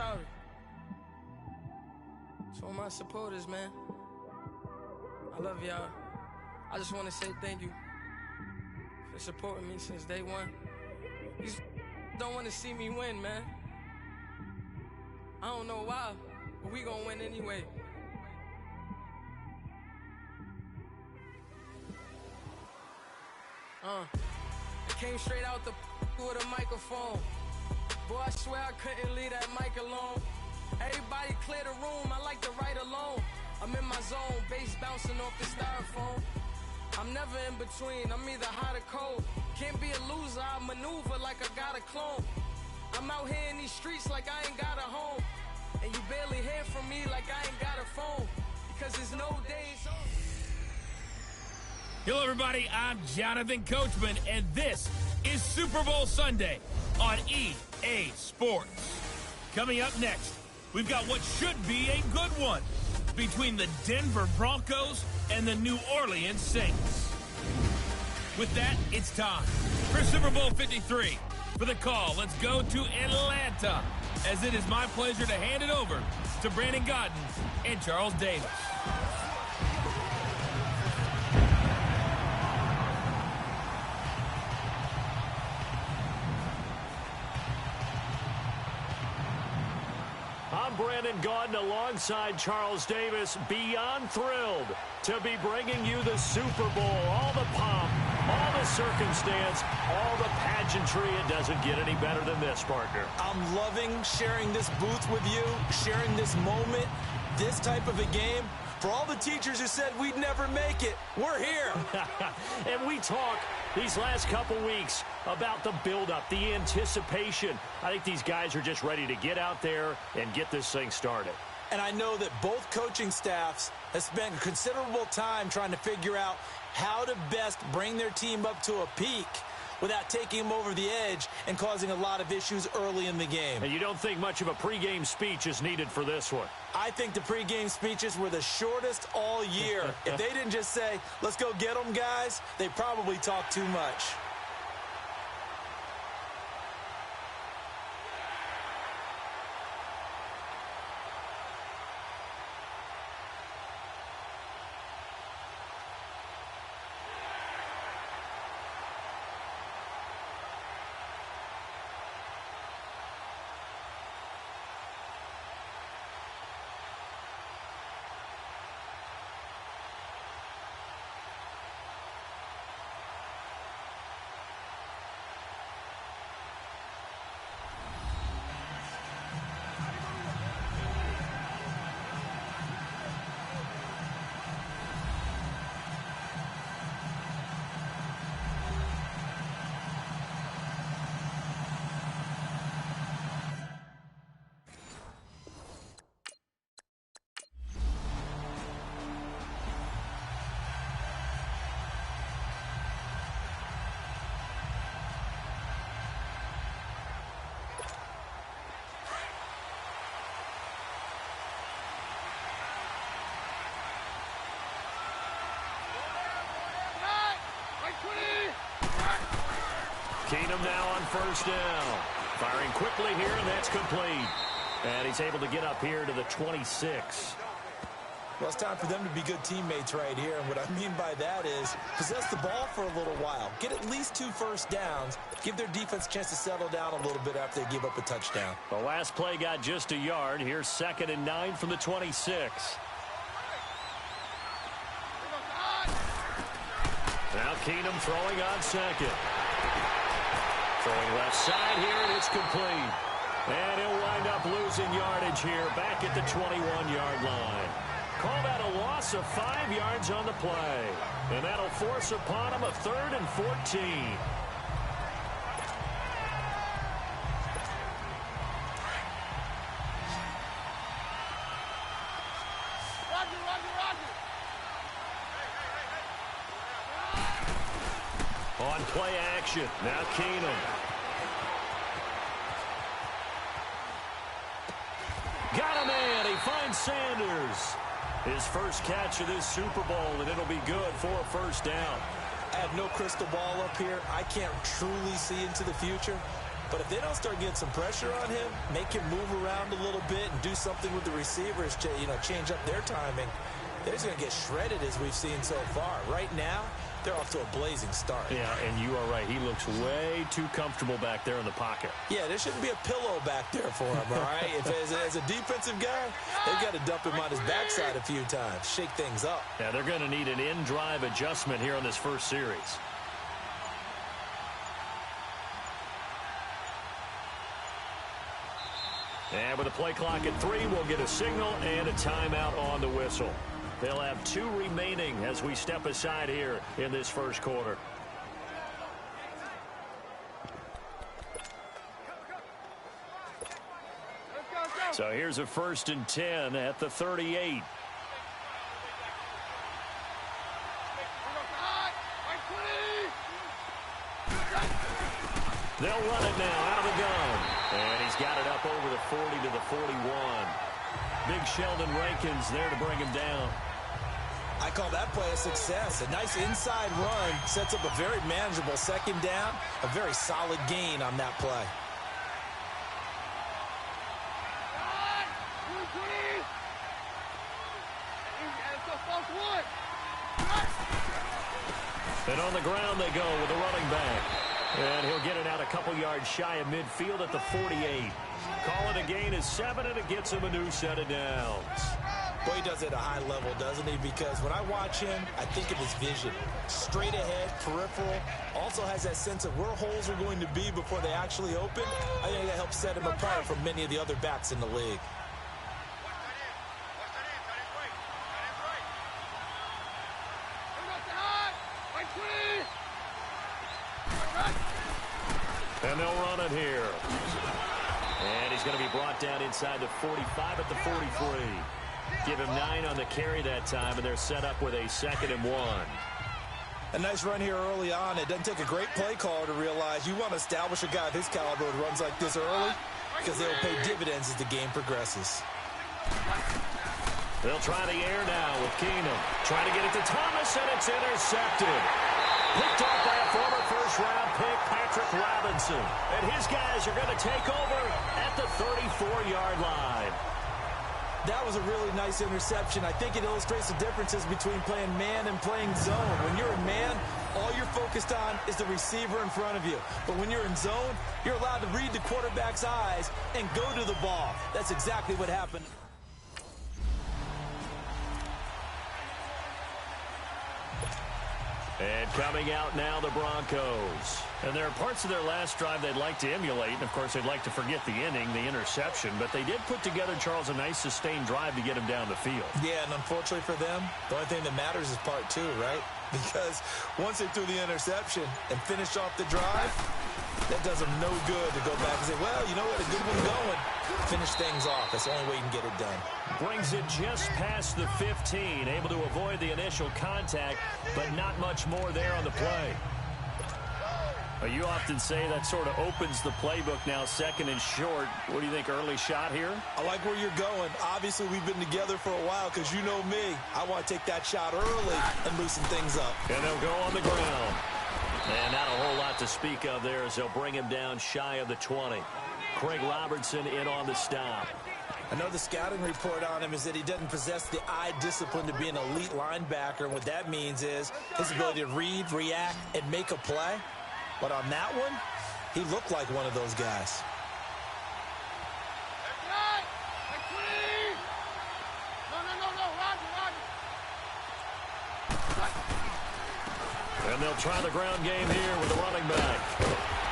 sorry. To all my supporters, man. I love y'all. I just want to say thank you for supporting me since day one. You just don't want to see me win, man. I don't know why, but we gonna win anyway. I came straight out the with a microphone. Boy, I swear I couldn't leave that mic alone. Everybody clear the room, I like to write alone. I'm in my zone, bass bouncing off the styrofoam. I'm never in between, I'm either hot or cold. Can't be a loser, I maneuver like I got a clone. I'm out here in these streets like I ain't got a home. And you barely hear from me like I ain't got a phone. Because there's no days off. Hello, everybody. I'm Jonathan Coachman, and this is Super Bowl Sunday on EA Sports. Coming up next, we've got what should be a good one between the Denver Broncos and the New Orleans Saints. With that, it's time for Super Bowl 53. For the call, let's go to Atlanta, as it is my pleasure to hand it over to Brandon Godden and Charles Davis. I'm Brandon Godden alongside Charles Davis, beyond thrilled to be bringing you the Super Bowl. All the pomp, all the circumstance, all the pageantry. It doesn't get any better than this, partner. I'm loving sharing this booth with you, sharing this moment, this type of a game. For all the teachers who said we'd never make it, we're here. And we talk these last couple weeks about the buildup, the anticipation. I think these guys are just ready to get out there and get this thing started. And I know that both coaching staffs have spent considerable time trying to figure out how to best bring their team up to a peak without taking them over the edge and causing a lot of issues early in the game. And you don't think much of a pregame speech is needed for this one? I think the pregame speeches were the shortest all year. If they didn't just say, let's go get them, guys, they probably talked too much. Keenum now on first down. Firing quickly here, and that's complete. And he's able to get up here to the 26. Well, it's time for them to be good teammates right here. And what I mean by that is possess the ball for a little while. Get at least 2 first downs. Give their defense a chance to settle down a little bit after they give up a touchdown. The last play got just a yard. Here's 2nd and 9 from the 26. Now Keenum throwing on second. Throwing left side here, and it's complete. And he'll wind up losing yardage here back at the 21-yard line. Call that a loss of 5 yards on the play. And that'll force upon him a 3rd and 14. On play action, now Keenum. Got a man, he finds Sanders. His first catch of this Super Bowl, and it'll be good for a first down. I have no crystal ball up here. I can't truly see into the future. But if they don't start getting some pressure on him, make him move around a little bit and do something with the receivers to, change up their timing, they're just going to get shredded as we've seen so far. Right now, they're off to a blazing start. Yeah, and you are right. He looks way too comfortable back there in the pocket. Yeah, there shouldn't be a pillow back there for him, all right? As a defensive guy, they've got to dump him on his backside a few times, shake things up. Yeah, they're going to need an in-drive adjustment here on this first series. And with the play clock at 3, we'll get a signal and a timeout on the whistle. They'll have 2 remaining as we step aside here in this first quarter. So here's a 1st and 10 at the 38. They'll run it now out of the gun. And he's got it up over the 40 to the 41. Big Sheldon Rankins there to bring him down. I call that play a success. A nice inside run sets up a very manageable 2nd down. A very solid gain on that play. And on the ground they go with the running back. And he'll get it out a couple yards shy of midfield at the 48. Call it a gain of 7, and it gets him a new set of downs. Boy, he does it at a high level, doesn't he? Because when I watch him, I think of his vision. Straight ahead, peripheral. Also has that sense of where holes are going to be before they actually open. I think that helps set him apart from many of the other backs in the league. And they'll run it here. And he's going to be brought down inside the 45 at the 43. Give him 9 on the carry that time, and they're set up with a 2nd and 1. A nice run here early on. It doesn't take a great play caller to realize you want to establish a guy of his caliber who runs like this early because they'll pay dividends as the game progresses. They'll try the air now with Keenum. Trying to get it to Thomas, and it's intercepted. Picked off by a former first-round pick, Patrick Robinson. And his guys are going to take over at the 34-yard line. That was a really nice interception. I think it illustrates the differences between playing man and playing zone. When you're in man, all you're focused on is the receiver in front of you. But when you're in zone, you're allowed to read the quarterback's eyes and go to the ball. That's exactly what happened. And coming out now, the Broncos. And there are parts of their last drive they'd like to emulate. And, of course, they'd like to forget the inning, the interception. But they did put together, Charles, a nice sustained drive to get him down the field. Yeah, and unfortunately for them, the only thing that matters is part 2, right? Because once they threw the interception and finished off the drive, that does them no good to go back and say, well, you know what, a good one going. Finish things off. That's the only way you can get it done. Brings it just past the 15, able to avoid the initial contact, but not much more there on the play. You often say that sort of opens the playbook now, 2nd and short. What do you think, early shot here? I like where you're going. Obviously, we've been together for a while because you know me. I want to take that shot early and loosen things up. And they'll go on the ground. And not a whole lot to speak of there as they'll bring him down shy of the 20. Craig Robertson in on the stop. I know the scouting report on him is that he doesn't possess the eye discipline to be an elite linebacker. And what that means is his ability to read, react, and make a play. But on that one, he looked like one of those guys. And they'll try the ground game here with the running back.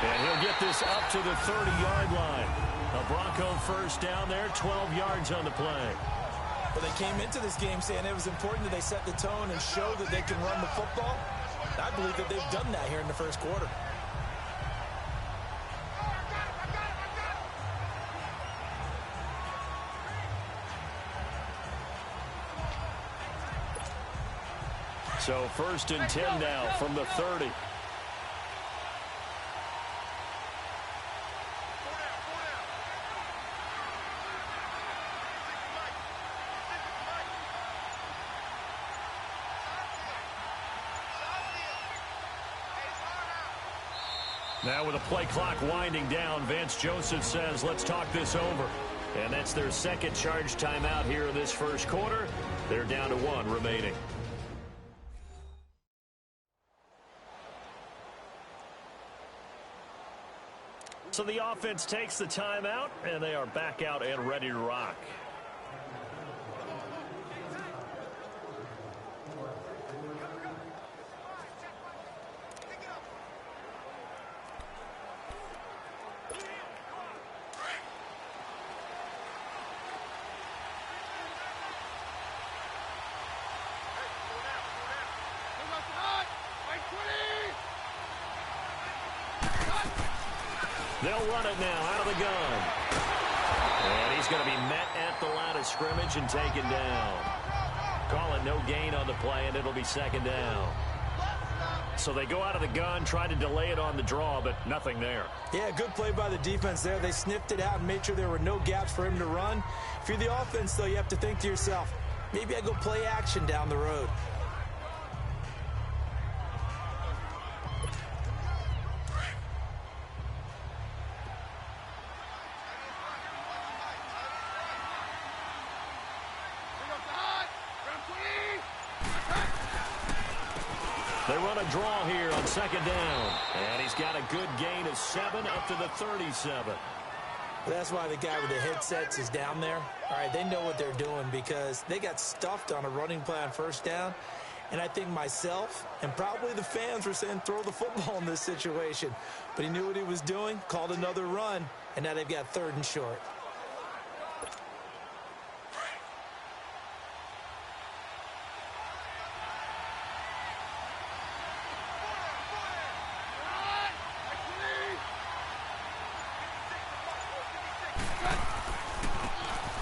And he'll get this up to the 30-yard line. A Bronco 1st down there, 12 yards on the play. Well, they came into this game saying it was important that they set the tone and show that they can run the football. I believe that they've done that here in the first quarter. So 1st and 10 now from the 30. Now with the play clock winding down, Vance Joseph says, let's talk this over. And that's their second charge timeout here in this first quarter. They're down to 1 remaining. So the offense takes the timeout, and they are back out and ready to rock. They'll run it now out of the gun. And he's going to be met at the line of scrimmage and taken down. Call it no gain on the play, and it'll be second down. So they go out of the gun, try to delay it on the draw, but nothing there. Yeah, good play by the defense there. They sniffed it out and made sure there were no gaps for him to run. If you're the offense, though, you have to think to yourself, maybe I go play action down the road. They run a draw here on second down. And he's got a good gain of 7 up to the 37. That's why the guy with the headsets is down there. All right, they know what they're doing because they got stuffed on a running play on first down. And I think myself and probably the fans were saying throw the football in this situation. But he knew what he was doing, called another run, and now they've got 3rd and short.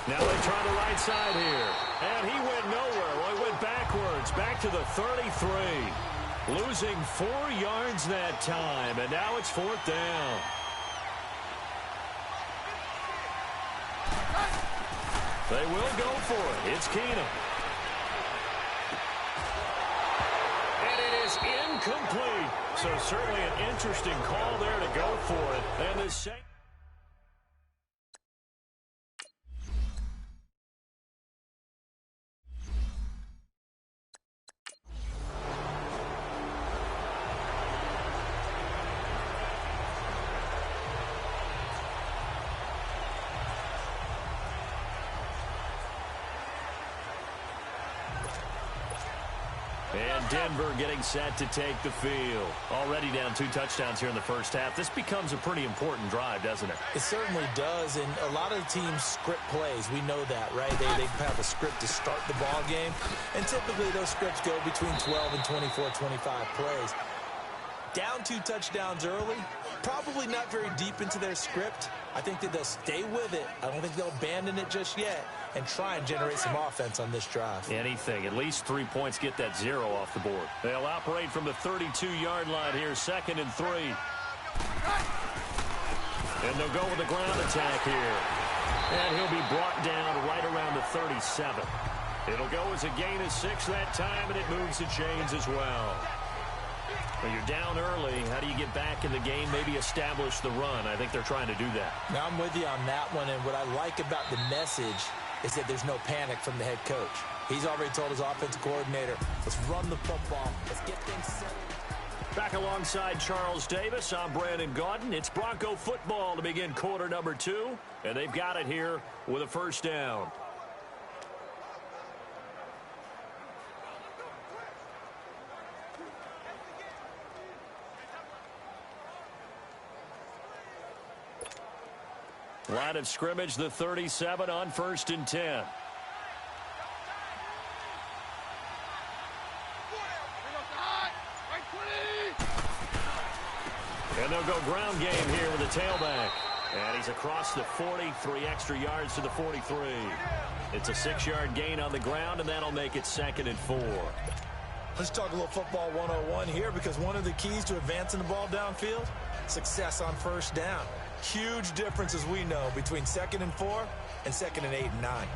Now they try the right side here. And he went nowhere. Well, he went backwards, back to the 33. Losing 4 yards that time, and now it's 4th down. They will go for it. It's Keenum. And it is incomplete. So certainly an interesting call there to go for it. And the second. And Denver getting set to take the field. Already down 2 touchdowns here in the first half. This becomes a pretty important drive, doesn't it? It certainly does, and a lot of teams script plays. We know that, right? They have a script to start the ball game, and typically those scripts go between 12 and 24, 25 plays. Down 2 touchdowns early, probably not very deep into their script. I think that they'll stay with it. I don't think they'll abandon it just yet and try and generate some offense on this drive. Anything. At least 3 points, get that 0 off the board. They'll operate from the 32-yard line here, 2nd and 3. And they'll go with the ground attack here. And he'll be brought down right around the 37. It'll go as a gain of 6 that time, and it moves the chains as well. When you're down early, how do you get back in the game, maybe establish the run? I think they're trying to do that. Now, I'm with you on that one, and what I like about the message is that there's no panic from the head coach. He's already told his offensive coordinator, let's run the football, let's get things settled. Back alongside Charles Davis, I'm Brandon Gaudin. It's Bronco football to begin quarter number 2, and they've got it here with a first down. Line of scrimmage, the 37 on 1st and 10. And they'll go ground game here with the tailback. And he's across the 40, 3 extra yards to the 43. It's a 6-yard gain on the ground, and that'll make it 2nd and 4. Let's talk a little football 101 here, because one of the keys to advancing the ball downfield, success on first down. Huge difference, as we know, between 2nd and 4 and 2nd and 8 and 9.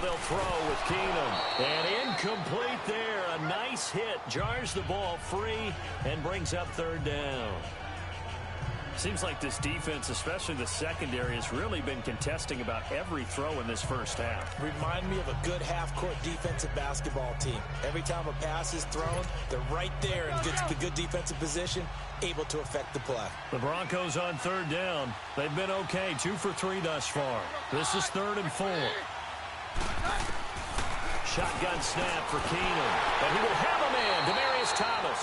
they'll throw with Keenum. And incomplete there. A nice hit. Jars the ball free and brings up third down. Seems like this defense, especially the secondary, has really been contesting about every throw in this first half. Remind me of a good half-court defensive basketball team. Every time a pass is thrown, they're right there in good defensive position, able to affect the play. The Broncos on third down. They've been okay, 2 for 3 thus far. This is 3rd and 4. Shotgun snap for Keenum. And he will have a man, Demaryius Thomas.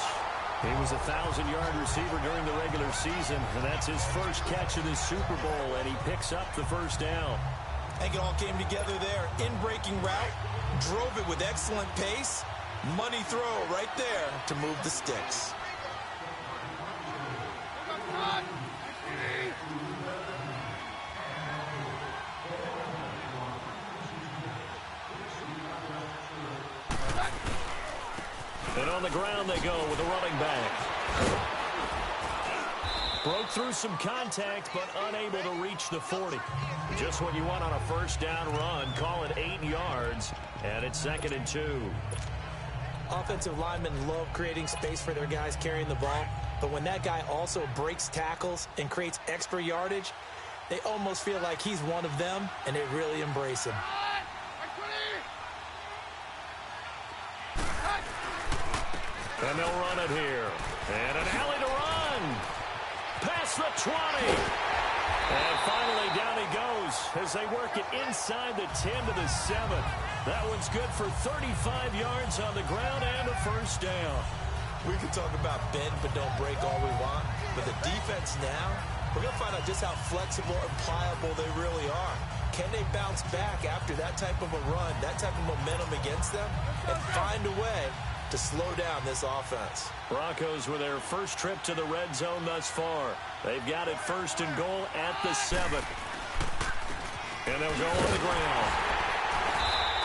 He was a 1,000-yard receiver during the regular season, and that's his first catch of this Super Bowl, and he picks up the first down. I think it all came together there. In-breaking route, drove it with excellent pace. Money throw right there to move the sticks. And on the ground they go with a running back. Broke through some contact, but unable to reach the 40. Just what you want on a first down run. Call it 8 yards, and it's 2nd and 2. Offensive linemen love creating space for their guys carrying the ball, but when that guy also breaks tackles and creates extra yardage, they almost feel like he's one of them, and they really embrace him. And they'll run it here. And an alley to run. Past the 20. And finally down he goes as they work it inside the 10 to the 7. That one's good for 35 yards on the ground and a first down. We can talk about bend but don't break all we want, but the defense now, we're going to find out just how flexible and pliable they really are. Can they bounce back after that type of a run, that type of momentum against them, and find a way to slow down this offense? Broncos with their first trip to the red zone thus far. They've got it 1st and goal at the 7. And they'll go on the ground.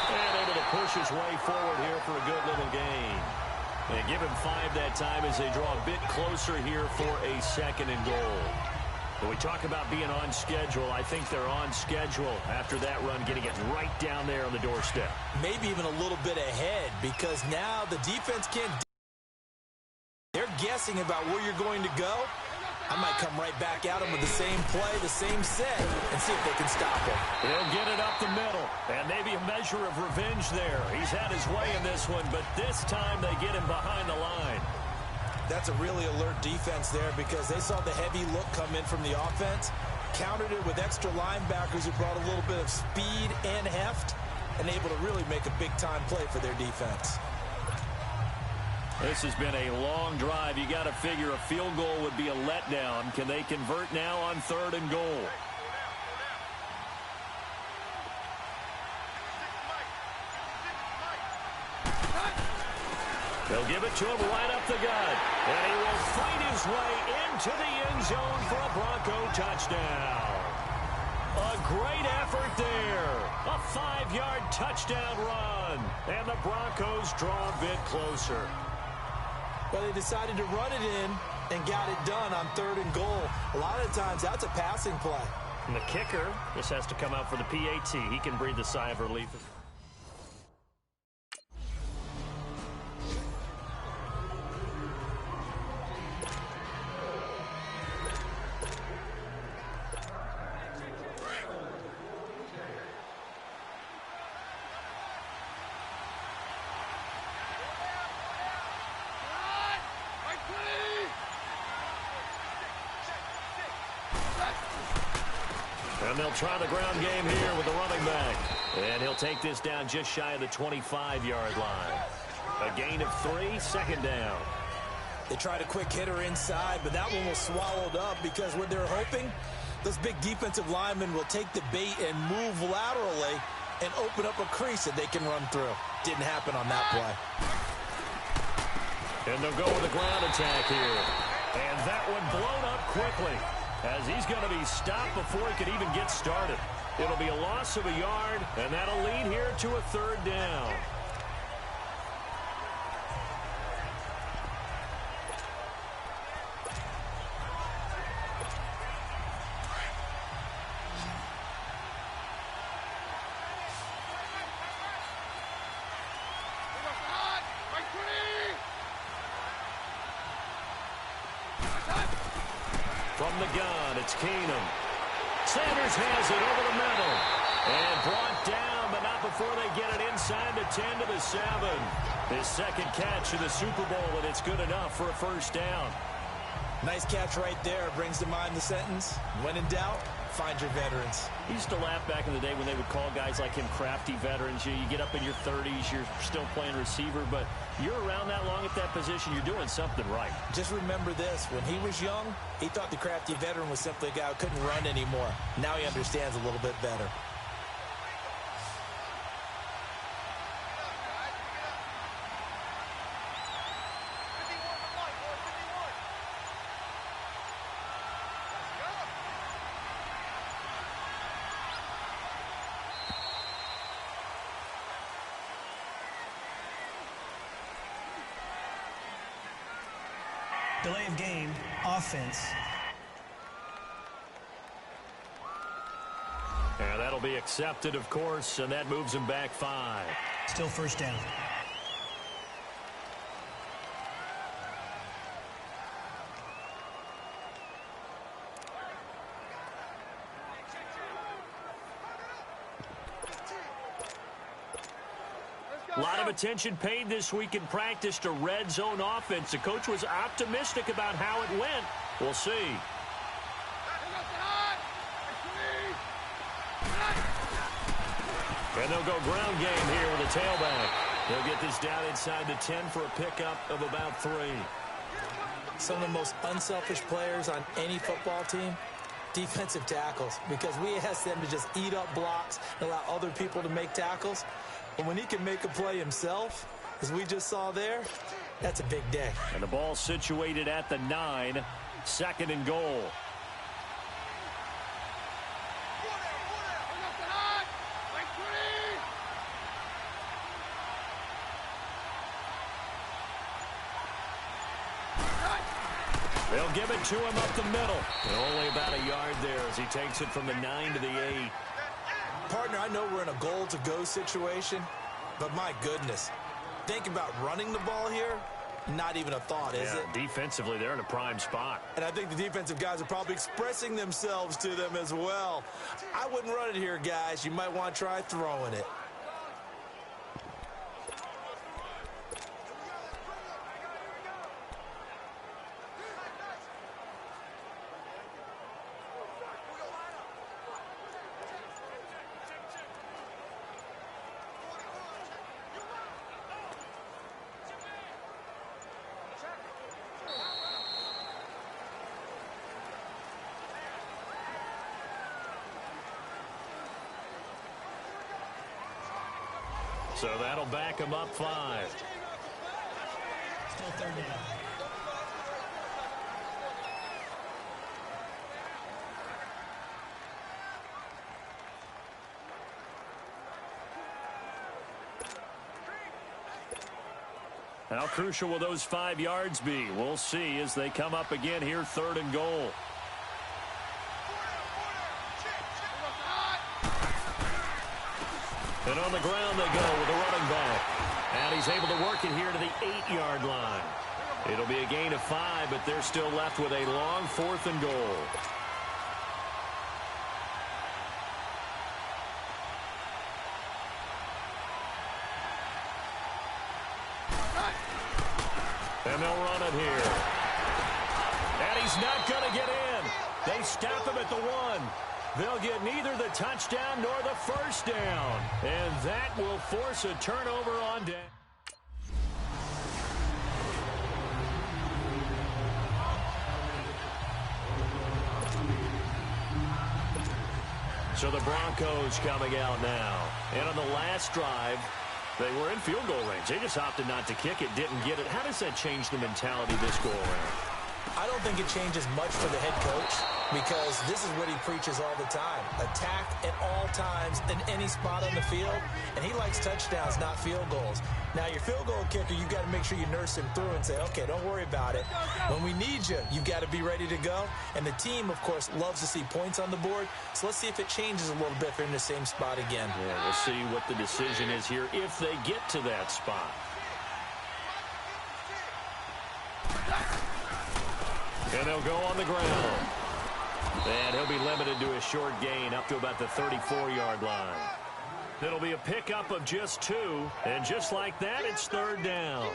And able to push his way forward here for a good little gain. They give him 5 that time as they draw a bit closer here for a 2nd and goal. When we talk about being on schedule, I think they're on schedule after that run, getting it right down there on the doorstep. Maybe even a little bit ahead, because now the defense can't. They're guessing about where you're going to go. I might come right back at them with the same play, the same set, and see if they can stop him. He'll get it up the middle, and maybe a measure of revenge there. He's had his way in this one, but this time they get him behind the line. That's a really alert defense there, because they saw the heavy look come in from the offense, countered it with extra linebackers who brought a little bit of speed and heft, and able to really make a big-time play for their defense. This has been a long drive. You got to figure a field goal would be a letdown. Can they convert now on 3rd and goal? They'll give it to him right up the gut. And he will fight his way into the end zone for a Bronco touchdown. A great effort there. A 5-yard touchdown run. And the Broncos draw a bit closer. Well, they decided to run it in and got it done on 3rd and goal. A lot of times, that's a passing play. And the kicker just has to come out for the PAT. He can breathe a sigh of relief. And they'll try the ground game here with the running back. And he'll take this down just shy of the 25-yard line. A gain of 3, 2nd down. They tried a quick hitter inside, but that one was swallowed up because what they're hoping, those big defensive linemen will take the bait and move laterally and open up a crease that they can run through. Didn't happen on that play. And they'll go with a ground attack here. And that one blown up quickly, as he's going to be stopped before he could even get started. It'll be a loss of a yard, and that'll lead here to a 3rd down. from the gun, it's Keenum. Sanders has it over the middle. And brought down, but not before they get it inside the 10 to the 7. His second catch in the Super Bowl, and it's good enough for a first down. Nice catch right there. Brings to mind the sentence, when in doubt, find your veterans. He used to laugh back in the day when they would call guys like him crafty veterans. You get up in your 30s, you're still playing receiver, but you're around that long at that position, you're doing something right. Just remember this. When he was young, he thought the crafty veteran was simply a guy who couldn't run anymore. Now he understands a little bit better. Delay of game, offense. And that'll be accepted, of course, and that moves him back 5. Still first down. A lot of attention paid this week in practice to red zone offense. The coach was optimistic about how it went. We'll see. And they'll go ground game here with a tailback. They'll get this down inside the 10 for a pickup of about 3. Some of the most unselfish players on any football team, defensive tackles, because we ask them to just eat up blocks and allow other people to make tackles. But when he can make a play himself, as we just saw there, that's a big day. And the ball situated at the 9, 2nd and goal. They'll give it to him up the middle. And only about a yard there as he takes it from the 9 to the 8. Partner, I know we're in a goal-to-go situation, but my goodness, think about running the ball here. Not even a thought, is it? Defensively, they're in a prime spot. And I think the defensive guys are probably expressing themselves to them as well. I wouldn't run it here, guys. You might want to try throwing it. So that'll back him up 5. Still third down. How crucial will those 5 yards be? We'll see as they come up again here, 3rd and goal. And on the ground they go with a running back. And he's able to work it here to the 8-yard line. It'll be a gain of 5, but they're still left with a long 4th and goal. And they'll run it here. And he's not going to get in. They stop him at the 1. They'll get neither the touchdown nor the first down. And that will force a turnover on down. So the Broncos coming out now. And on the last drive, they were in field goal range. They just opted not to kick it, didn't get it. How does that change the mentality this go around? I don't think it changes much for the head coach because this is what he preaches all the time. Attack at all times in any spot on the field, and he likes touchdowns, not field goals. Now, your field goal kicker, you've got to make sure you nurse him through and say, okay, don't worry about it. When we need you, you've got to be ready to go. And the team, of course, loves to see points on the board. So let's see if it changes a little bit if they're in the same spot again. Yeah, we'll see what the decision is here if they get to that spot. And they'll go on the ground. he'll be limited to a short gain up to about the 34-yard line. It'll be a pickup of just 2, and just like that, it's 3rd down.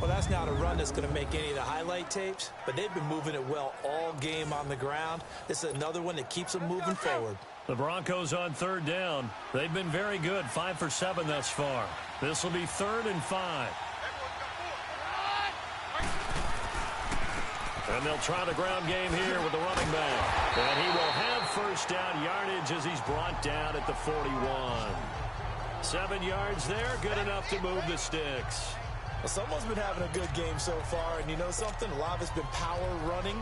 Well, that's not a run that's going to make any of the highlight tapes, but they've been moving it well all game on the ground. This is another one that keeps them moving forward. The Broncos on 3rd down. They've been very good, 5 for 7 thus far. This will be 3rd and 5. And they'll try the ground game here with the running back. And he will have 1st down yardage as he's brought down at the 41. 7 yards there, good enough to move the sticks. Well, someone's been having a good game so far, and you know something? A lot of it's been power running.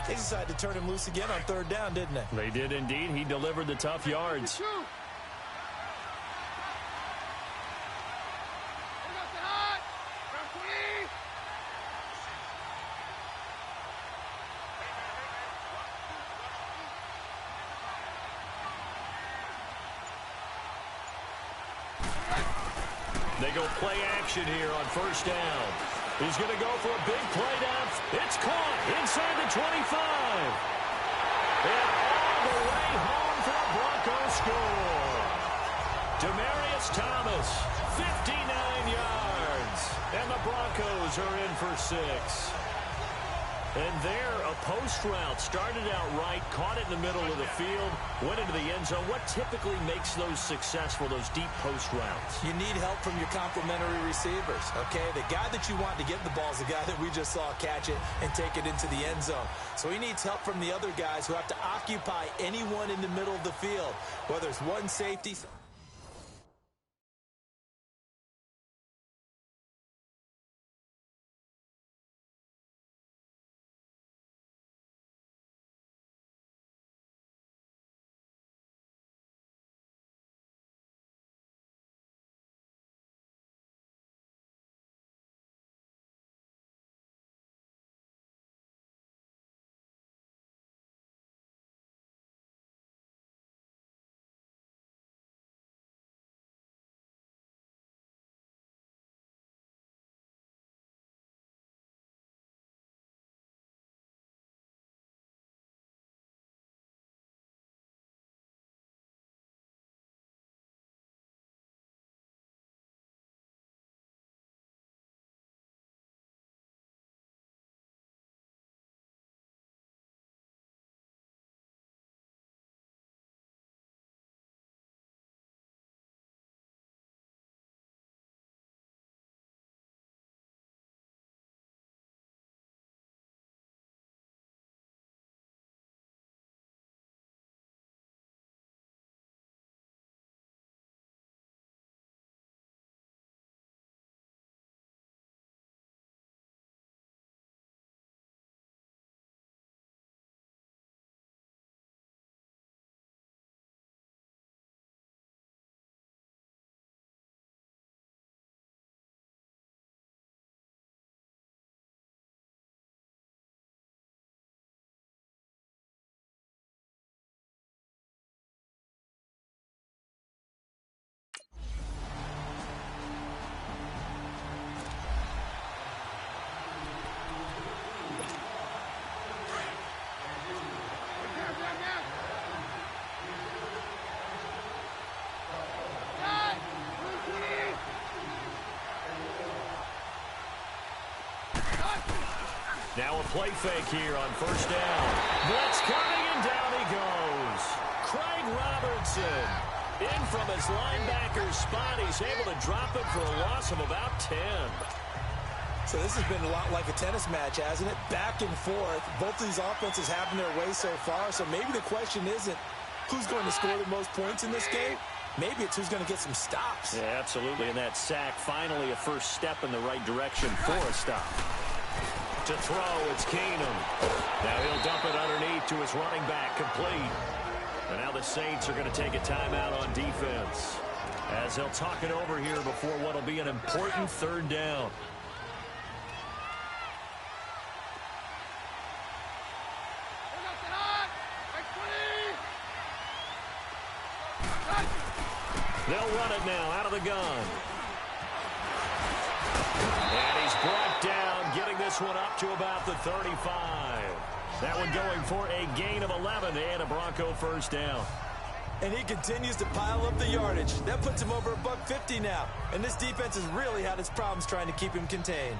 They decided to turn him loose again on 3rd down, didn't they? They did indeed. He delivered the tough yards. They go play action here on 1st down. He's going to go for a big play down. It's caught inside the 25. And all the way home for a Broncos score. Demaryius Thomas, 59 yards. And the Broncos are in for 6. And there, a post route started out right, caught it in the middle of the field, went into the end zone. What typically makes those successful, those deep post routes? You need help from your complementary receivers, okay? The guy that you want to get the ball is the guy that we just saw catch it and take it into the end zone. So he needs help from the other guys who have to occupy anyone in the middle of the field, whether it's one safety. Now a play fake here on 1st down. Blitz coming, and down he goes. Craig Robertson in from his linebacker spot. He's able to drop it for a loss of about 10. So this has been a lot like a tennis match, hasn't it? Back and forth. Both of these offenses having their way so far. So maybe the question isn't who's going to score the most points in this game. Maybe it's who's going to get some stops. Yeah, absolutely. And that sack, finally a first step in the right direction for a stop. To throw, it's Keenum. Now he'll dump it underneath to his running back, complete. And now the Saints are going to take a timeout on defense as they'll talk it over here before what will be an important 3rd down. They'll run it now out of the gun. And he's brought down, getting this one up to about the 35. That one going for a gain of 11 and a Bronco first down. And he continues to pile up the yardage. That puts him over $150 now. And this defense has really had its problems trying to keep him contained.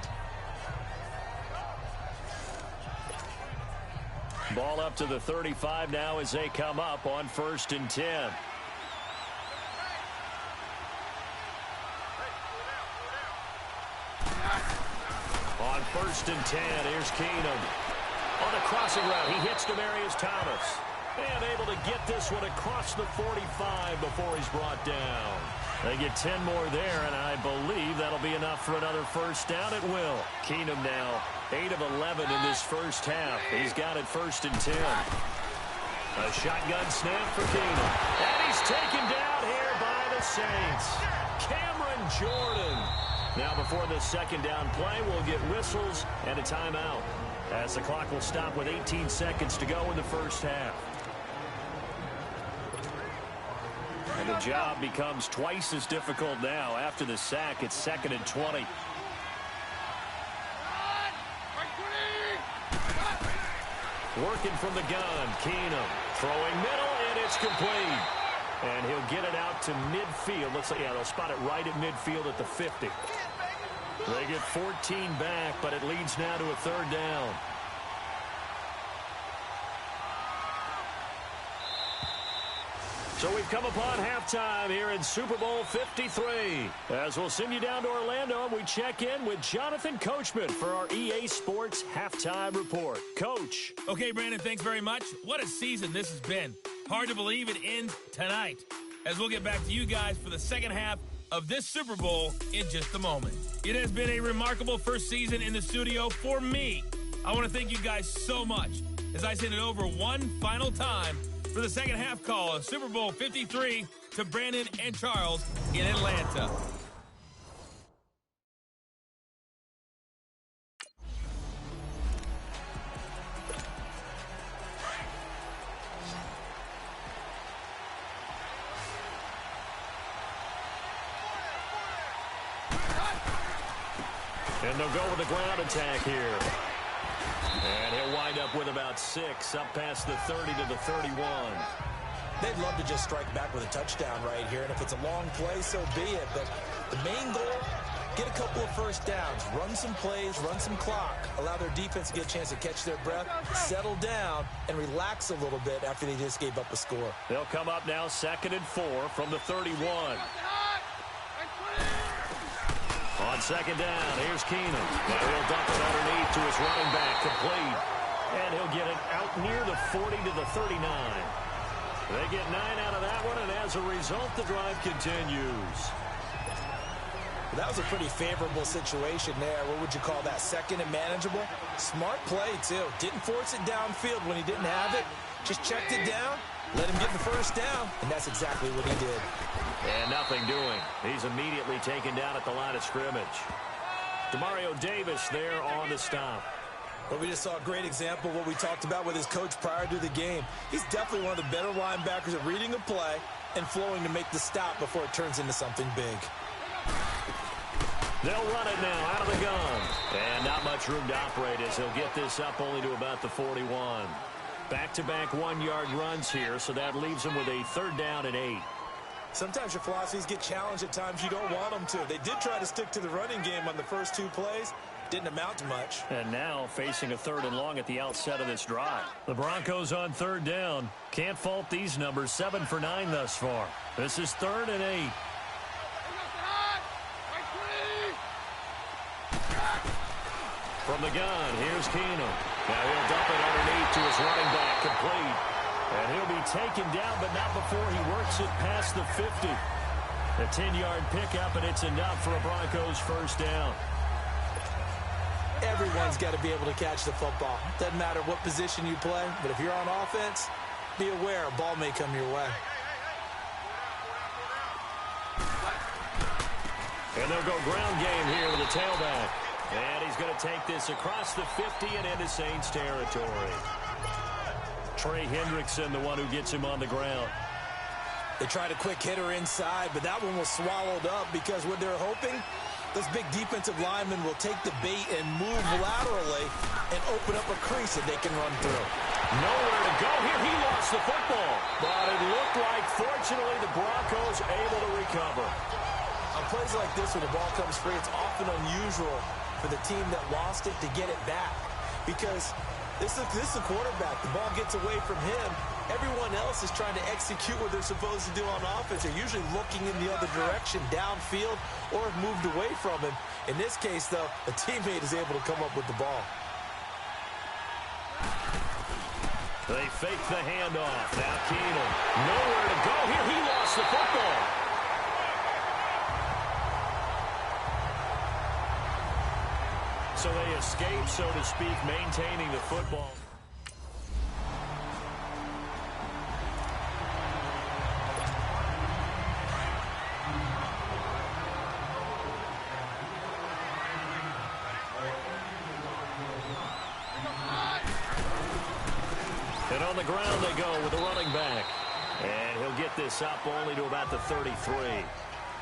Ball up to the 35 now as they come up on 1st and 10. On 1st and 10, here's Keenum. On a crossing route, he hits Demaryius Thomas. And able to get this one across the 45 before he's brought down. They get 10 more there, and I believe that'll be enough for another first down. It will. Keenum now 8 of 11 in this first half. He's got it 1st and 10. A shotgun snap for Keenum. And he's taken down here by the Saints. Cameron Jordan. Now before this second down play, we'll get whistles and a timeout, as the clock will stop with 18 seconds to go in the first half. And the job becomes twice as difficult now. After the sack, it's 2nd and 20. Working from the gun, Keenum throwing middle, and it's complete. And he'll get it out to midfield. Looks like, yeah, they'll spot it right at midfield at the 50. They get 14 back, but it leads now to a 3rd down. So we've come upon halftime here in Super Bowl 53. As we'll send you down to Orlando, and we check in with Jonathan Coachman for our EA Sports Halftime Report. Coach. Okay, Brandon, thanks very much. What a season this has been. Hard to believe it ends tonight, as we'll get back to you guys for the second half of this Super Bowl in just a moment. It has been a remarkable first season in the studio for me. I want to thank you guys so much as I send it over one final time for the second half call of Super Bowl 53 to Brandon and Charles in Atlanta. And they'll go with the ground attack here. And he'll wind up with about 6, up past the 30 to the 31. They'd love to just strike back with a touchdown right here, and if it's a long play, so be it. But the main goal, get a couple of first downs, run some plays, run some clock, allow their defense to get a chance to catch their breath, settle down, and relax a little bit after they just gave up a score. They'll come up now 2nd and 4 from the 31. On 2nd down, here's Keenum. Now he'll dump it underneath to his running back, complete. And he'll get it out near the 40 to the 39. They get 9 out of that one, and as a result, the drive continues. That was a pretty favorable situation there. What would you call that? 2nd and manageable? Smart play, too. Didn't force it downfield when he didn't have it. Just checked it down, let him get the first down, and that's exactly what he did. And nothing doing. He's immediately taken down at the line of scrimmage. Demario Davis there on the stop. Well, we just saw a great example of what we talked about with his coach prior to the game. He's definitely one of the better linebackers at reading a play and flowing to make the stop before it turns into something big. They'll run it now out of the gun. And not much room to operate as he'll get this up only to about the 41. Back-to-back 1-yard runs here, so that leaves him with a 3rd down and 8. Sometimes your philosophies get challenged at times you don't want them to. They did try to stick to the running game on the first 2 plays. Didn't amount to much. And now facing a 3rd and long at the outset of this drive. The Broncos on 3rd down. Can't fault these numbers. 7 for 9 thus far. This is 3rd and 8. From the gun, here's Keenum. Now he'll dump it underneath to his running back, complete. And he'll be taken down, but not before he works it past the 50. A 10-yard pickup, and it's enough for a Broncos first down. Everyone's got to be able to catch the football. Doesn't matter what position you play, but if you're on offense, be aware a ball may come your way. And they'll go ground game here with the tailback. And he's going to take this across the 50 and into Saints territory. Trey Hendrickson, the one who gets him on the ground. They tried a quick hitter inside, but that one was swallowed up because what they're hoping, Those big defensive linemen will take the bait and move laterally and open up a crease that they can run through. Nowhere to go here. He lost the football. But it looked like, fortunately, the Broncos able to recover. On plays like this, when the ball comes free, it's often unusual for the team that lost it to get it back. Because this is a quarterback. The ball gets away from him. Everyone else is trying to execute what they're supposed to do on offense. They're usually looking in the other direction, downfield, or have moved away from him. In this case, though, a teammate is able to come up with the ball. They fake the handoff. Now Keenum. Nowhere to go here. He lost the football. So they escape, so to speak, maintaining the football. And on the ground they go with the running back. And he'll get this up only to about the 33.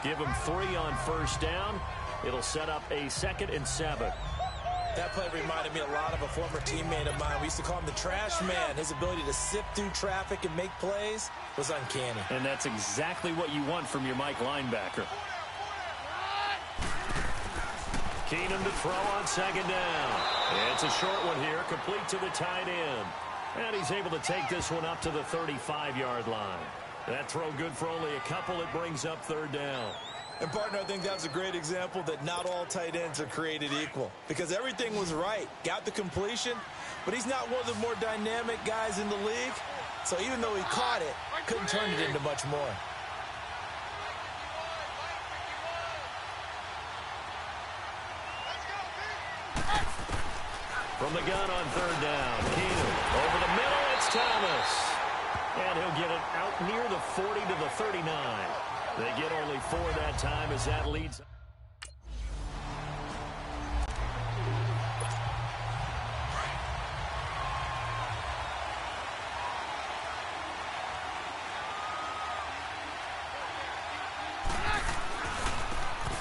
Give him 3 on first down. It'll set up a 2nd and 7. That play reminded me a lot of a former teammate of mine. We used to call him the trash man. His ability to sift through traffic and make plays was uncanny. And that's exactly what you want from your Mike linebacker. Keenum to throw on 2nd down. It's a short one here, complete to the tight end. And he's able to take this one up to the 35-yard line. That throw good for only a couple. It brings up 3rd down. And, partner, I think that's a great example that not all tight ends are created equal. Because everything was right. Got the completion, but he's not one of the more dynamic guys in the league. So even though he caught it, couldn't turn it into much more. From the gun on 3rd down, Keenum over the middle, it's Thomas. And he'll get it out near the 40 to the 39. They get only 4 that time as that leads.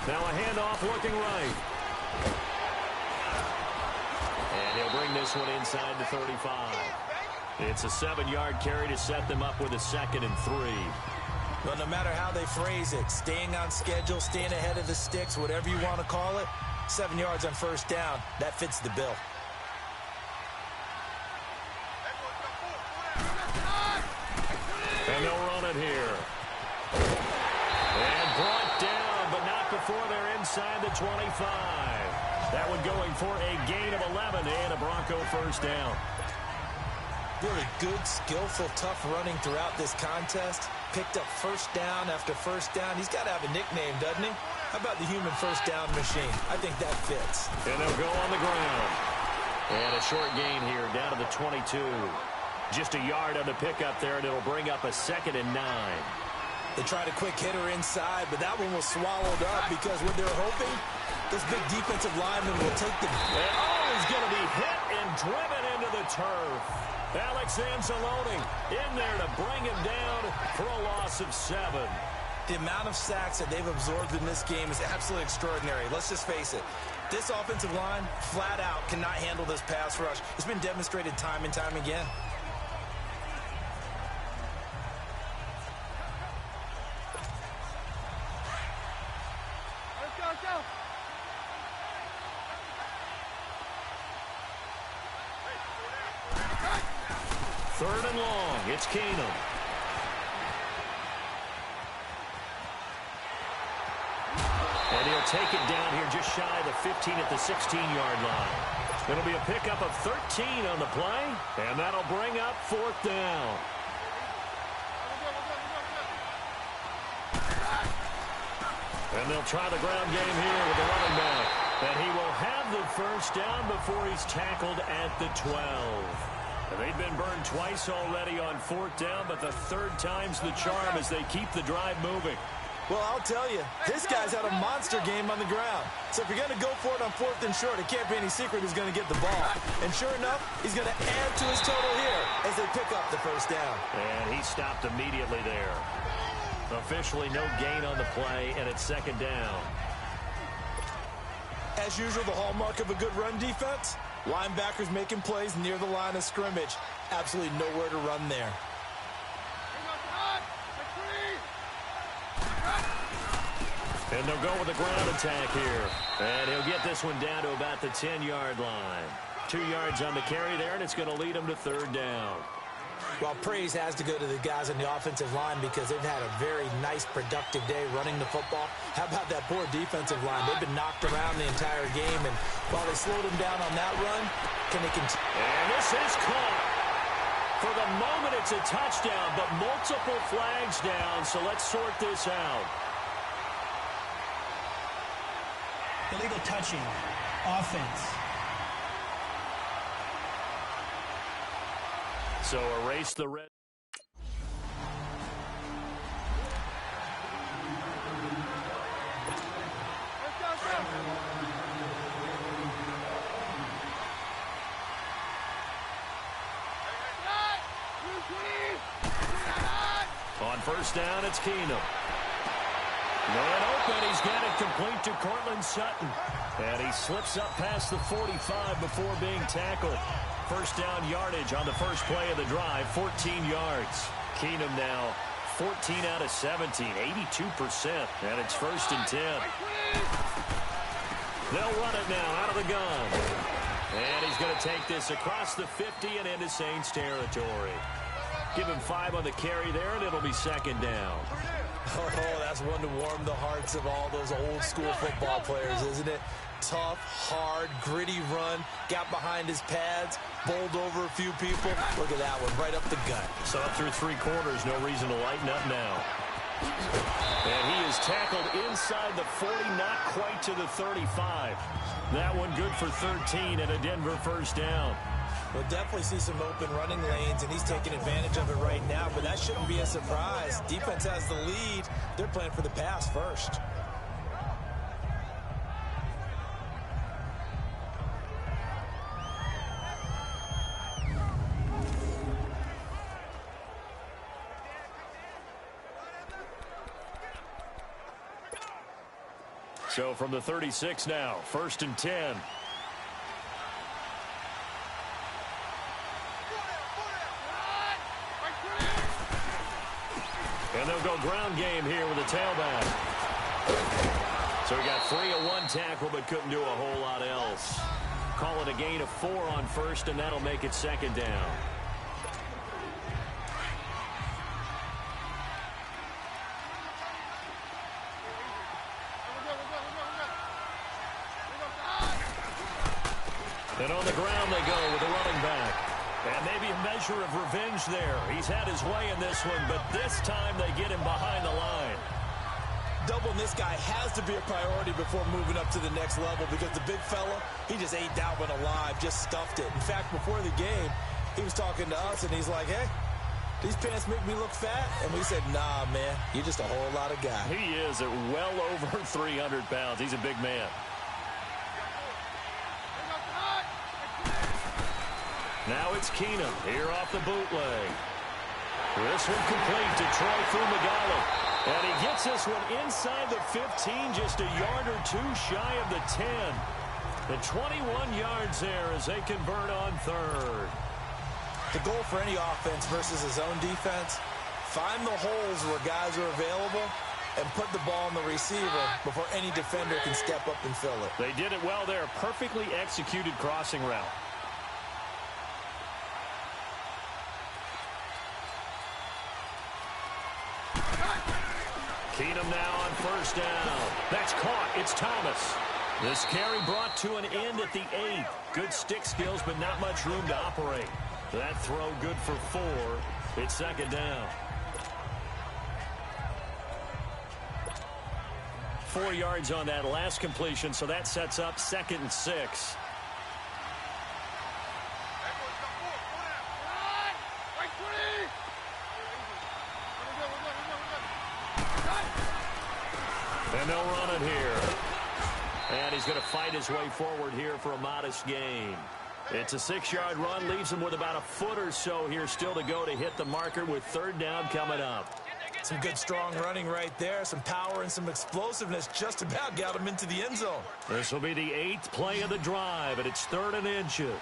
Now a handoff looking right. And he'll bring this one inside the 35. It's a 7-yard carry to set them up with a 2nd and 3. Well, no matter how they phrase it, staying on schedule, staying ahead of the sticks, whatever you want to call it, 7 yards on first down, that fits the bill. And they'll run it here. And brought down, but not before they're inside the 25. That one going for a gain of 11 and a Bronco first down. Really good, skillful, tough running throughout this contest. Picked up first down after first down. He's got to have a nickname, doesn't he? How about the human first down machine? I think that fits. And they'll go on the ground. And a short gain here down to the 22. Just a yard on the pickup there, and it'll bring up a 2nd and 9. They tried a quick hitter inside, but that one was swallowed up because what they're hoping, this big defensive lineman will take the... And he's going to be hit and driven into the turf. Alex Anzalone in there to bring him down for a loss of 7. The amount of sacks that they've absorbed in this game is absolutely extraordinary. Let's just face it. This offensive line, flat out, cannot handle this pass rush. It's been demonstrated time and time again. Let's go. 3rd and long. It's Keenum. And he'll take it down here just shy of the 15 at the 16-yard line. It'll be a pickup of 13 on the play, and that'll bring up 4th down. And they'll try the ground game here with the running back. And he will have the first down before he's tackled at the 12. They've been burned twice already on 4th down, but the 3rd time's the charm as they keep the drive moving. Well, I'll tell you, this guy's had a monster game on the ground. So if you're going to go for it on 4th and short, it can't be any secret who's going to get the ball. And sure enough, he's going to add to his total here as they pick up the first down. And he stopped immediately there. Officially no gain on the play, and it's 2nd down. As usual, the hallmark of a good run defense, linebackers making plays near the line of scrimmage. Absolutely nowhere to run there. And they'll go with a ground attack here. And he'll get this one down to about the 10-yard line. 2 yards on the carry there, and it's going to lead him to third down. Well, praise has to go to the guys on the offensive line because they've had a very nice, productive day running the football. How about that poor defensive line? They've been knocked around the entire game, and while they slowed them down on that run, can they continue? And this is caught. For the moment, it's a touchdown, but multiple flags down, so let's sort this out. Illegal touching. Offense. So erase the red. On first down, it's Keenum. Man open, he's got it complete to Cortland Sutton. And he slips up past the 45 before being tackled. First down yardage on the first play of the drive, 14 yards. Keenum now 14 out of 17, 82%. And it's first and 10. They'll run it now out of the gun. And he's going to take this across the 50 and into Saints territory. Give him 5 on the carry there, and it'll be second down. Oh, that's one to warm the hearts of all those old-school football players, isn't it? Tough, hard, gritty run, got behind his pads, bowled over a few people. Look at that one, right up the gut. So up through 3 quarters, no reason to lighten up now. And he is tackled inside the 40, not quite to the 35. That one good for 13 and a Denver first down. We'll definitely see some open running lanes, and he's taking advantage of it right now, but that shouldn't be a surprise. Defense has the lead. They're playing for the pass first. So from the 36 now, first and 10. And they'll go ground game here with a tailback. So he got free of 1 tackle but couldn't do a whole lot else. Call it a gain of 4 on first, and that'll make it second down. And on the ground they go with a running back. And maybe a measure of revenge there. He's had his way in this one, but this time they get him behind the line. Doubling this guy has to be a priority before moving up to the next level because the big fella, he just ate that one alive, just stuffed it. In fact, before the game, he was talking to us, and he's like, hey, these pants make me look fat? And we said, nah, man, you're just a whole lot of guy. He is at well over 300 pounds. He's a big man. Now it's Keenum here off the bootleg. This one complete to Troy Fumagalli. And he gets this one inside the 15, just a yard or 2 shy of the 10. The 21 yards there as they convert on third. The goal for any offense versus his own defense, find the holes where guys are available and put the ball on the receiver before any defender can step up and fill it. They did it well there. Perfectly executed crossing route. Keenum now on first down. That's caught. It's Thomas. This carry brought to an end at the 8th. Good stick skills, but not much room to operate. That throw good for 4. It's second down. 4 yards on that last completion, so that sets up second and 6. And they'll run it here. And he's going to fight his way forward here for a modest gain. It's a 6-yard run, leaves him with about a foot or so here still to go to hit the marker with third down coming up. Some good, strong running right there. Some power and some explosiveness just about got him into the end zone. This will be the 8th play of the drive, and it's 3rd and inches.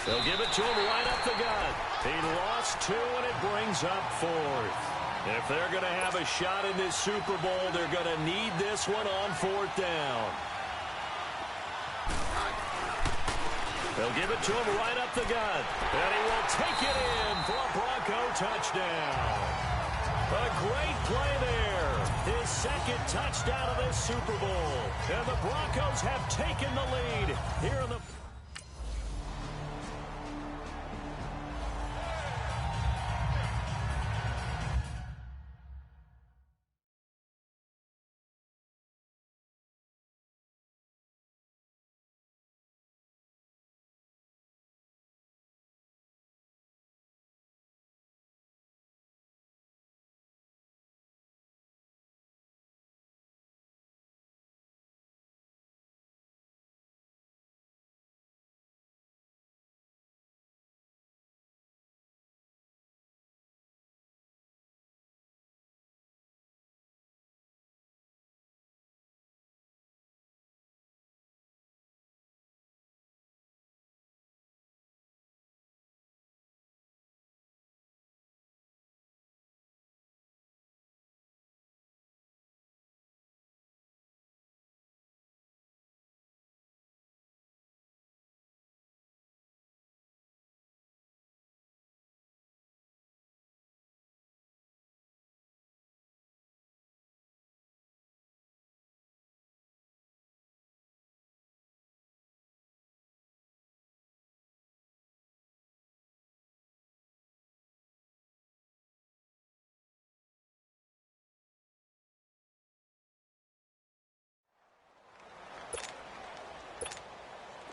They'll give it to him right up the gut. He lost 2, and it brings up 4th. If they're going to have a shot in this Super Bowl, they're going to need this one on 4th down. They'll give it to him right up the gut. And he will take it in for a Bronco touchdown. A great play there. His 2nd touchdown of this Super Bowl. And the Broncos have taken the lead here in the...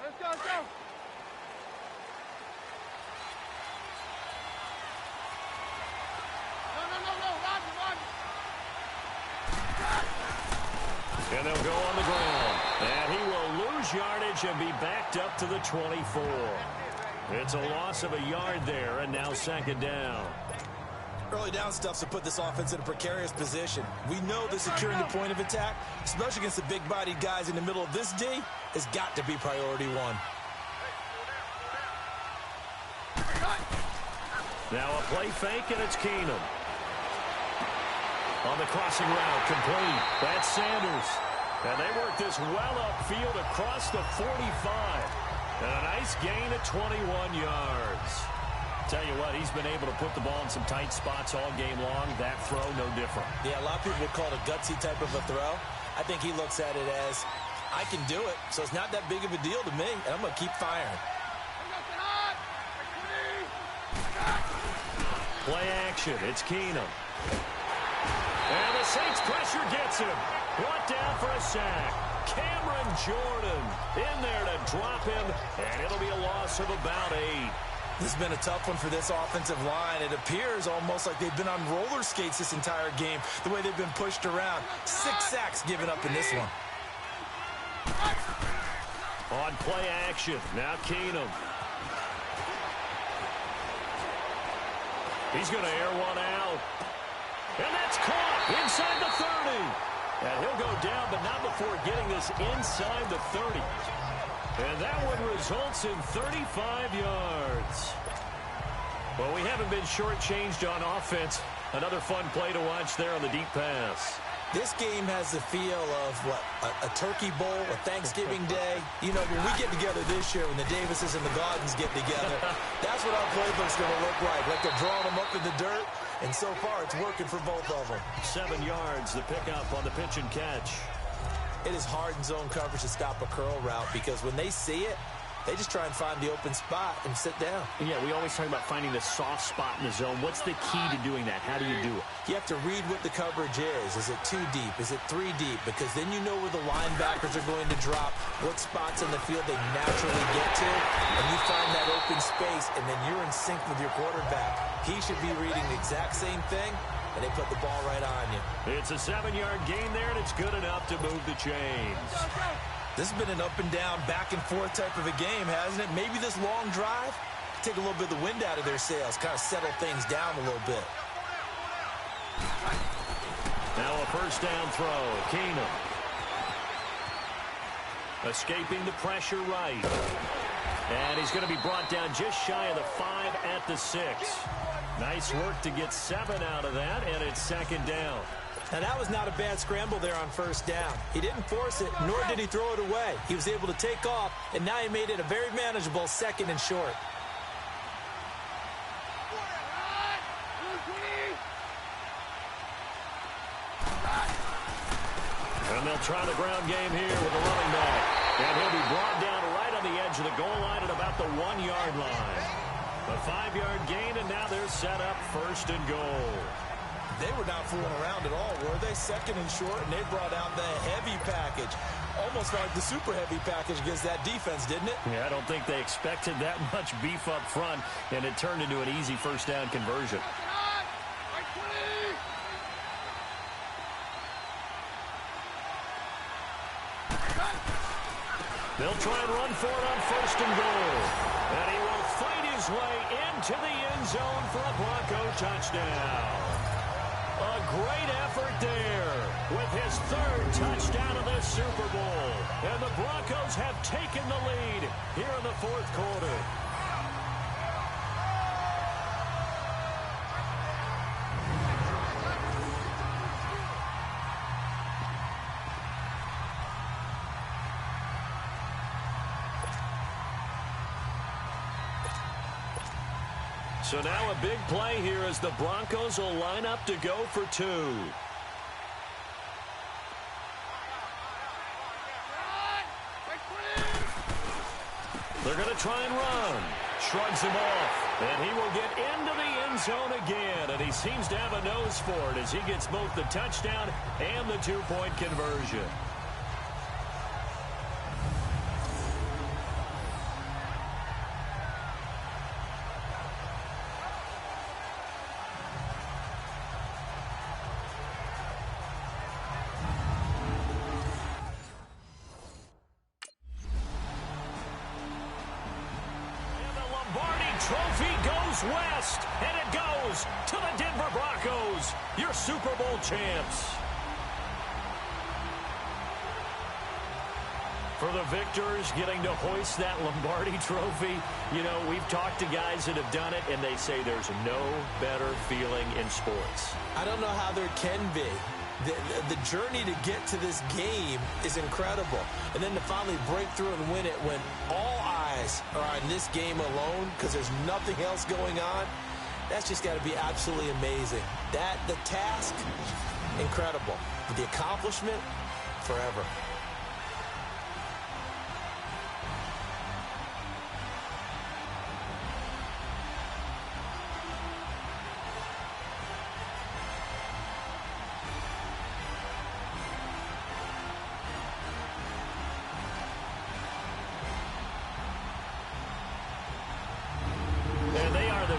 Let's go. No, Roger. And they'll go on the ground. And he will lose yardage and be backed up to the 24. It's a loss of a yard there, and now 2nd down. Early down stuff's to put this offense in a precarious position. We know that securing the point of attack, especially against the big-bodied guys in the middle of this D, has got to be priority 1. Now a play fake, and it's Keenum. On the crossing route, complete. That's Sanders. And they work this well upfield across the 45. And a nice gain of 21 yards. Tell you what, he's been able to put the ball in some tight spots all game long. That throw, no different. Yeah, a lot of people would call it a gutsy type of a throw. I think he looks at it as, I can do it, so it's not that big of a deal to me, and I'm going to keep firing. Play action. It's Keenum. And the Saints pressure gets him. Brought down for a sack. Cameron Jordan in there to drop him, and it'll be a loss of about 8. This has been a tough one for this offensive line. It appears almost like they've been on roller skates this entire game, the way they've been pushed around. 6 sacks given up in this one. On play action, now Keenum. He's going to air one out. And that's caught inside the 30. And he'll go down, but not before getting this inside the 30. And that one results in 35 yards. Well, we haven't been shortchanged on offense. Another fun play to watch there on the deep pass. This game has the feel of, what, a turkey bowl, a Thanksgiving day. You know, when we get together this year, when the Davises and the Gardens get together, that's what our playbook's going to look like. Like they're drawing them up in the dirt, and so far it's working for both of them. 7 yards, the pickup on the pitch and catch. It is hard in zone coverage to stop a curl route because when they see it, they just try and find the open spot and sit down. Yeah, we always talk about finding the soft spot in the zone. What's the key to doing that? How do you do it? You have to read what the coverage is. Is it 2 deep? Is it 3 deep? Because then you know where the linebackers are going to drop, what spots in the field they naturally get to, and you find that open space, and then you're in sync with your quarterback. He should be reading the exact same thing, and they put the ball right on you. It's a 7-yard gain there, and it's good enough to move the chains. This has been an up-and-down, back-and-forth type of a game, hasn't it? Maybe this long drive, take a little bit of the wind out of their sails, kind of settle things down a little bit. Now a first down throw. Keenum. Escaping the pressure right. And he's going to be brought down just shy of the 5 at the 6. Nice work to get 7 out of that, and it's second down. Now, that was not a bad scramble there on first down. He didn't force it, nor did he throw it away. He was able to take off, and now he made it a very manageable second and short. And they'll try the ground game here with the running back. And he'll be brought down right on the edge of the goal line at about the 1-yard line. A 5-yard gain, and now they're set up first and goal. They were not fooling around at all, were they? Second and short, and they brought out the heavy package. Almost like the super heavy package against that defense, didn't it? Yeah, I don't think they expected that much beef up front, and it turned into an easy first down conversion. They'll try and run for it on first and goal. And he will fight his way into the end zone for a Bronco touchdown. A great effort there with his 3rd touchdown of this Super Bowl. And the Broncos have taken the lead here in the 4th quarter. So now a big play here as the Broncos will line up to go for 2. They're going to try and run. Shrugs him off. And he will get into the end zone again. And he seems to have a nose for it as he gets both the touchdown and the 2-point conversion. Trophy goes west, and it goes to the Denver Broncos, your Super Bowl champs. For the victors getting to hoist that Lombardi trophy, you know, we've talked to guys that have done it, and they say there's no better feeling in sports. I don't know how there can be. The journey to get to this game is incredible. And then to finally break through and win it when all eyes are on this game alone because there's nothing else going on, that's just got to be absolutely amazing. The task, incredible. But the accomplishment, forever.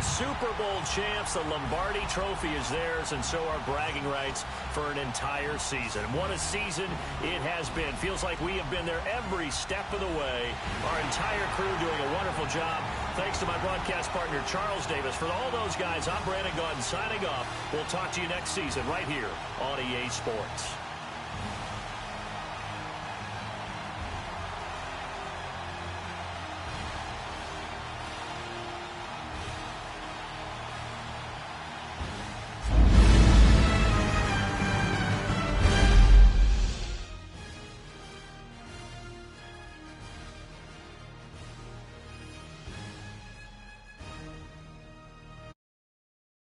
Super Bowl champs. The Lombardi trophy is theirs, and so are bragging rights for an entire season. What a season it has been. Feels like we have been there every step of the way. Our entire crew doing a wonderful job. Thanks to my broadcast partner, Charles Davis. For all those guys, I'm Brandon Gaudin signing off. We'll talk to you next season right here on EA Sports.